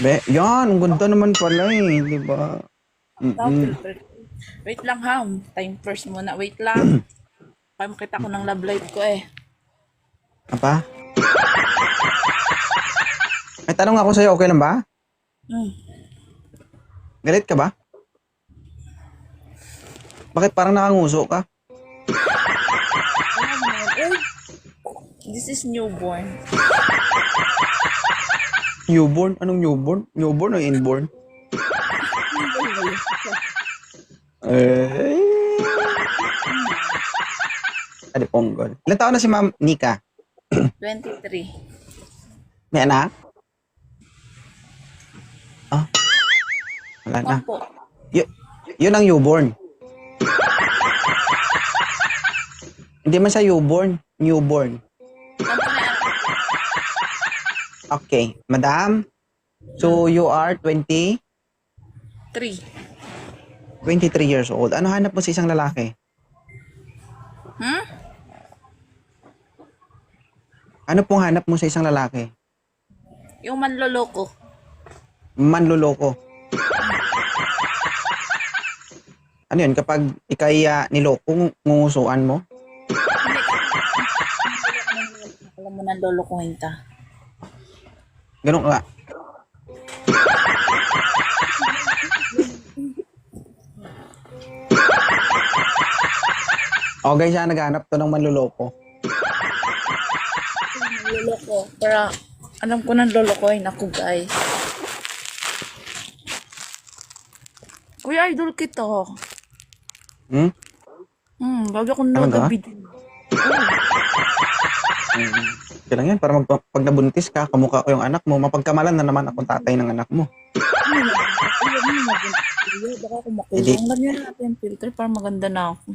Yan, ang ganda naman pala eh, di ba? Mm-mm. Filter. Wait lang ha. Time first muna. Wait lang. Pakita ko ng love life ko eh. Apa? May tanong ako sa'yo, okay lang ba? Hmm. Galit ka ba? Bakit parang nakanguso ka? This is newborn. Newborn? Anong newborn? Newborn o inborn? Eh. Adi ponggol. Ilan taon na si Ma'am Nika? 23. May anak? Ah, wala na. Opo. Yun ang newborn. Hindi man sa newborn. Newborn. Okay. Madam, so you are 23 3. years old. Ano hanap mo sa isang lalaki? Hmm? Ano pong hanap mo sa isang lalaki? Yung manloloko. Manloloko. Ano yun? Kapag ikay niloko, ngungusuan mo? Alam mo nang lolokohin ka. Ganun ka. O guys, naghanap to ng manloloko. Loloko. Para alam ko nang lolokohin ako guys. Kuya, idol kita. Hmm? Bago akong Talaga? nagabi din. Kaya lang yan, para pag nabuntis ka, kamukha ko yung anak mo, mapagkamalan na naman akong tatay ng anak mo. Baka kumakulong. Lagyan natin yung filter para maganda na ako.